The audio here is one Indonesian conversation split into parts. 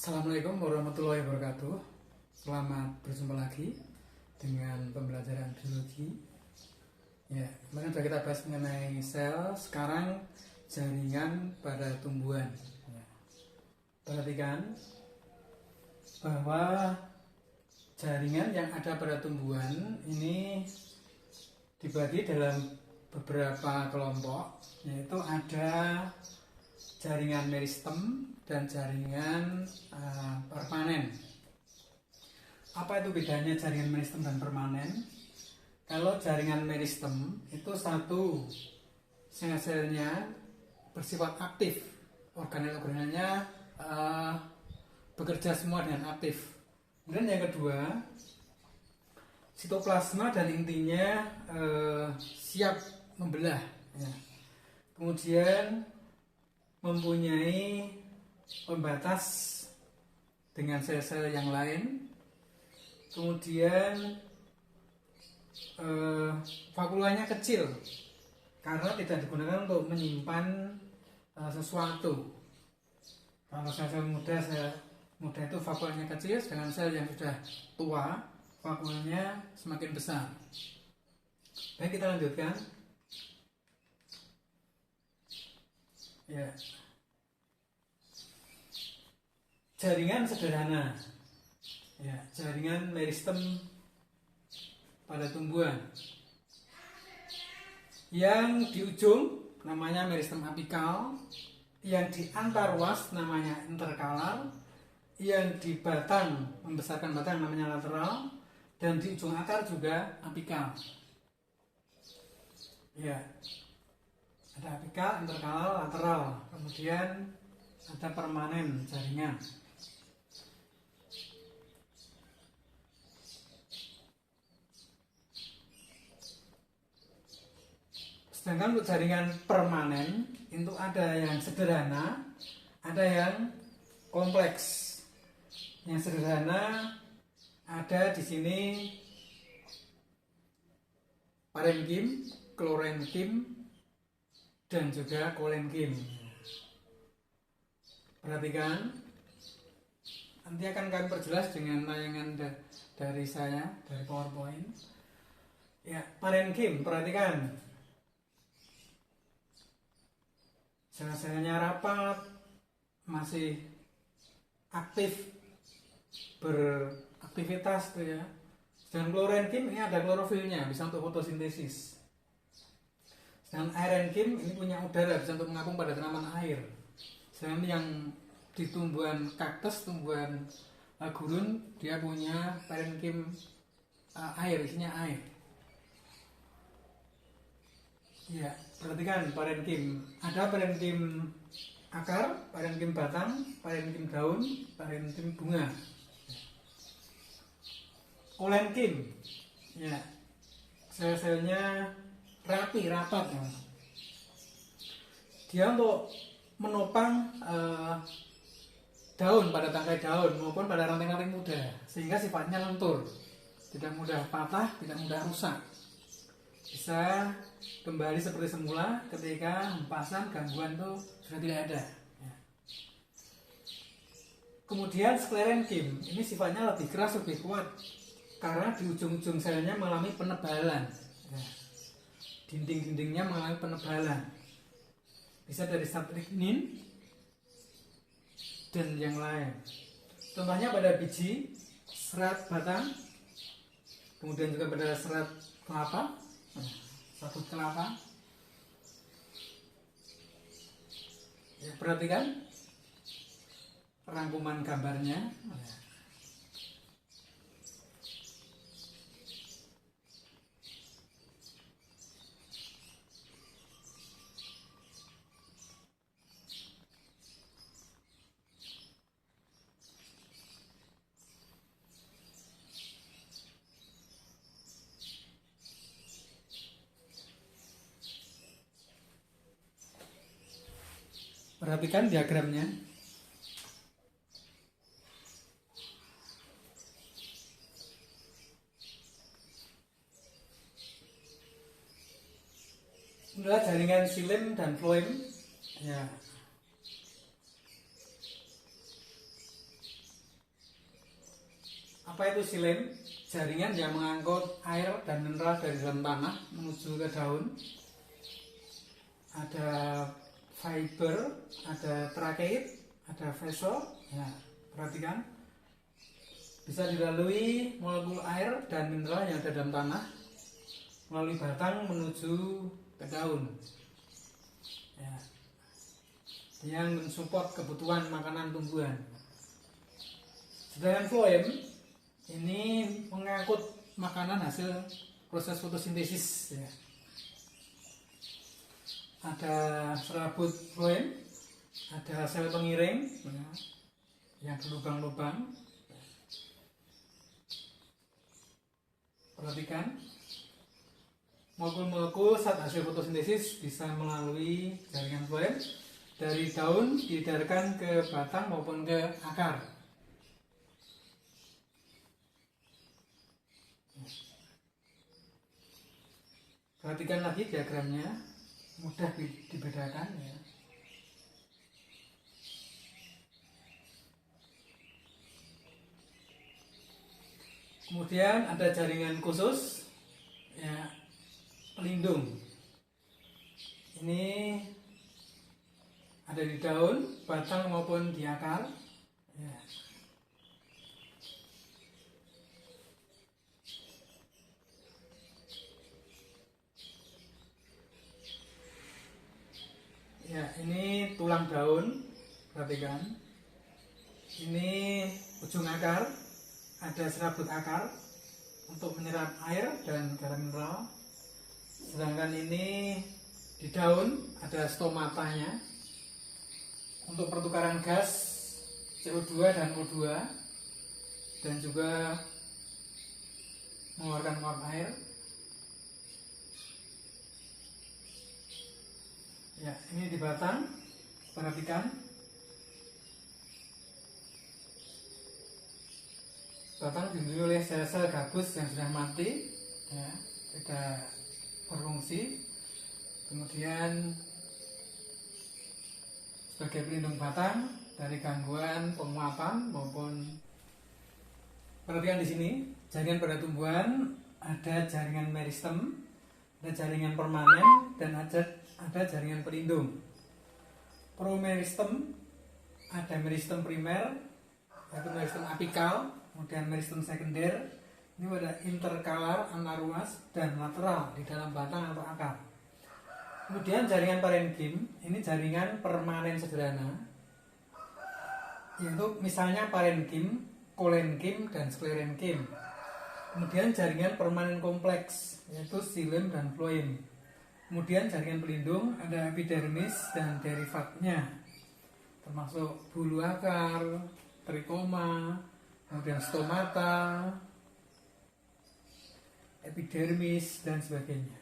Assalamualaikum warahmatullahi wabarakatuh. Selamat berjumpa lagi dengan pembelajaran biologi. Ya, kemarin sudah kita bahas mengenai sel, sekarang jaringan pada tumbuhan. Ya. Perhatikan bahwa jaringan yang ada pada tumbuhan ini dibagi dalam beberapa kelompok, yaitu ada jaringan meristem dan jaringan permanen. Apa itu bedanya jaringan meristem dan permanen? Kalau jaringan meristem itu satu, sel-selnya bersifat aktif, organel-organelnya bekerja semua dengan aktif. Kemudian yang kedua, sitoplasma dan intinya siap membelah. Ya. Kemudian mempunyai pembatas dengan sel-sel yang lain. Kemudian vakulanya kecil karena tidak digunakan untuk menyimpan sesuatu. Kalau sel-sel muda itu vakulanya kecil, sedangkan sel yang sudah tua vakulanya semakin besar. Baik, kita lanjutkan. Ya. Jaringan sederhana. Ya, jaringan meristem pada tumbuhan. Yang di ujung namanya meristem apikal, yang di antar ruas namanya interkalar, yang di batang membesarkan batang namanya lateral, dan di ujung akar juga apikal. Ya. Ada apikal, interkalar, lateral. Kemudian ada permanen jaringan. Sedangkan untuk jaringan permanen itu ada yang sederhana, ada yang kompleks. Yang sederhana ada di sini parenkim, klorenkim, dan juga kolenkim. Perhatikan, nanti akan kami perjelas dengan tayangan dari saya, dari PowerPoint. Ya, parenkim, perhatikan. Sel-selnya rapat, masih aktif, beraktivitas tuh ya. Dan klorenkim ini ada klorofilnya, bisa untuk fotosintesis. Dan aerenkim ini punya udara, bisa untuk mengapung pada tanaman air. Sedangkan yang di tumbuhan kaktus, tumbuhan gurun, dia punya parenkim air, isinya air. Ya, perhatikan parenkim. Ada parenkim akar, parenkim batang, parenkim daun, parenkim bunga. Kolenkim, ya, sel-selnya rapi, rapat. Dia untuk menopang daun pada tangkai daun maupun pada ranting-ranting muda, sehingga sifatnya lentur, tidak mudah patah, tidak mudah rusak, bisa kembali seperti semula ketika hempasan gangguan itu sudah tidak ada. Kemudian sklerenkim ini sifatnya lebih keras, lebih kuat karena di ujung-ujung selnya mengalami penebalan. Dinding-dindingnya mengalami penebalan, bisa dari lignin dan yang lain. Contohnya pada biji, serat batang, kemudian juga pada serat kelapa, sabut kelapa. Ya, perhatikan rangkuman gambarnya. Perhatikan diagramnya. Inilah jaringan xilem dan floem. Ya. Apa itu xilem? Jaringan yang mengangkut air dan mineral dari dalam tanah menuju ke daun. Ada fiber, ada tracheit, ada vessel. Ya, perhatikan. Bisa dilalui molekul air dan mineral yang ada dalam tanah melalui batang menuju ke daun. Ya, yang mensupport kebutuhan makanan tumbuhan. Sedangkan floem ini mengangkut makanan hasil proses fotosintesis. Ya. Ada serabut floem, ada sel pengiring ya, yang berlubang-lubang. Perhatikan, molekul-molekul saat hasil fotosintesis bisa melalui jaringan floem dari daun diedarkan ke batang maupun ke akar. Perhatikan lagi diagramnya, mudah dibedakan ya. Kemudian ada jaringan khusus ya, pelindung. Ini ada di daun, batang maupun di akar. Ya. Ya, ini tulang daun, perhatikan. Ini ujung akar, ada serabut akar untuk menyerap air dan garam mineral. Sedangkan ini di daun ada stomatanya untuk pertukaran gas CO2 dan O2 dan juga mengeluarkan uap air. Ya, ini di batang, perhatikan. Batang dilindungi oleh sel-sel gabus yang sudah mati, ya, tidak berfungsi. Kemudian sebagai pelindung batang dari gangguan penguapan maupun, perhatikan di sini jaringan pada tumbuhan ada jaringan meristem, ada jaringan permanen dan ada jaringan pelindung. Promeristem, ada meristem primer yaitu meristem apikal, kemudian meristem sekunder. Ini ada interkalar, anaruas dan lateral di dalam batang atau akar. Kemudian jaringan parenkim, ini jaringan permanen sederhana, yaitu misalnya parenkim, kolenkim dan sklerenkim. Kemudian jaringan permanen kompleks, yaitu xilem dan floem. Kemudian jaringan pelindung ada epidermis dan derivatnya, termasuk bulu akar, trikoma, kemudian stomata, epidermis dan sebagainya.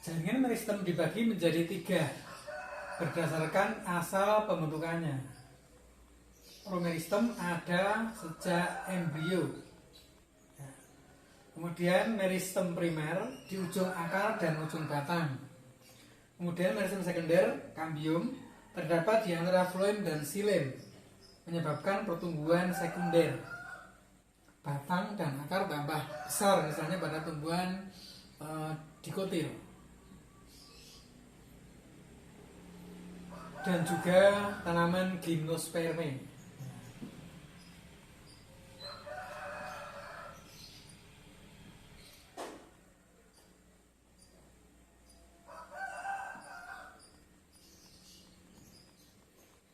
Jaringan meristem dibagi menjadi 3 berdasarkan asal pembentukannya. Promeristem ada sejak embrio. Ya. Kemudian meristem primer di ujung akar dan ujung batang. Kemudian meristem sekunder, kambium, terdapat di antara floem dan xilem, menyebabkan pertumbuhan sekunder. Batang dan akar tambah besar, misalnya pada tumbuhan dikotil. Dan juga tanaman gimnosperme.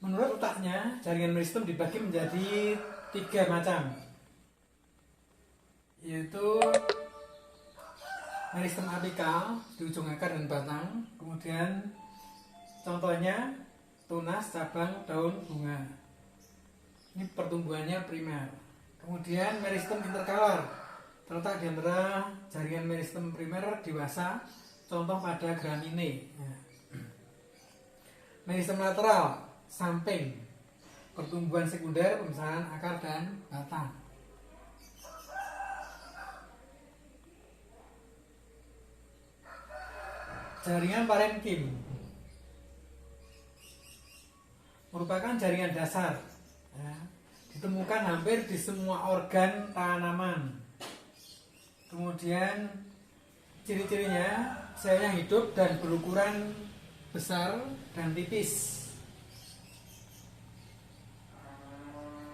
Menurut letaknya, jaringan meristem dibagi menjadi 3 macam, yaitu meristem apikal di ujung akar dan batang. Kemudian contohnya tunas, cabang, daun, bunga. Ini pertumbuhannya primer. Kemudian meristem interkalar terletak di antara jaringan meristem primer dewasa, contoh pada gramine. Meristem lateral, samping, pertumbuhan sekunder, pemisahan akar dan batang. Jaringan parenkim merupakan jaringan dasar, ya, ditemukan hampir di semua organ tanaman. Kemudian ciri-cirinya selnya hidup dan berukuran besar dan tipis.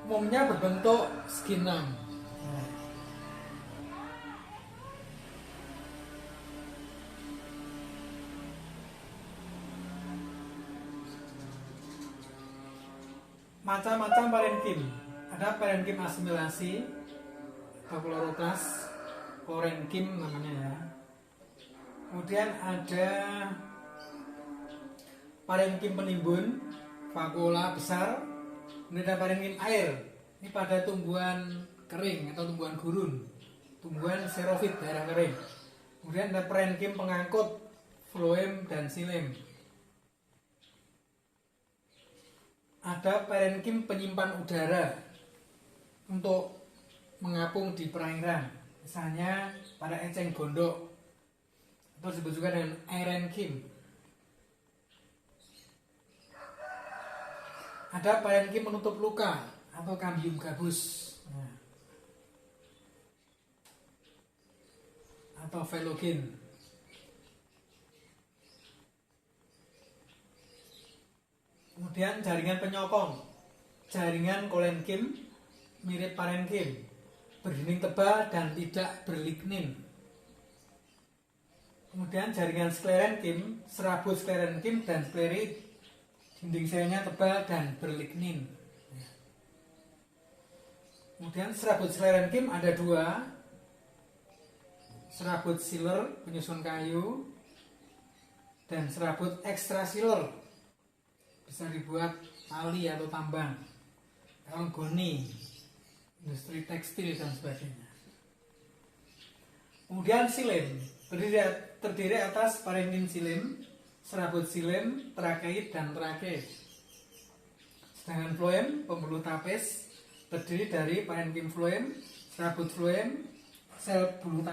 Umumnya berbentuk segi enam. Macam-macam parenkim. Ada parenkim asimilasi atau kloroplas, klorenkim namanya ya. Kemudian ada parenkim penimbun, vakuola besar. Kemudian ada parenkim air. Ini pada tumbuhan kering atau tumbuhan gurun, tumbuhan xerofit daerah kering. Kemudian ada parenkim pengangkut, floem dan xilem. Ada parenkim penyimpan udara untuk mengapung di perairan, misalnya pada eceng gondok atau disebut juga dengan aerenkim. Ada parenkim menutup luka atau cambium gabus, atau velogin. Kemudian jaringan penyokong, jaringan kolenkim mirip parenkim, berdinding tebal dan tidak berlignin. Kemudian jaringan sklerenkim, serabut sklerenkim dan sklerit, dinding selnya tebal dan berlignin. Kemudian serabut sklerenkim ada dua, serabut Schiller penyusun kayu dan serabut ekstrasealer bisa dibuat tali atau tambang, goni, industri tekstil dan sebagainya. Kemudian xilem terdiri atas parenkim xilem, serabut xilem, trakeit dan trake. Sedangkan floem pembuluh tapis terdiri dari parenkim floem, serabut floem, sel bulu tapis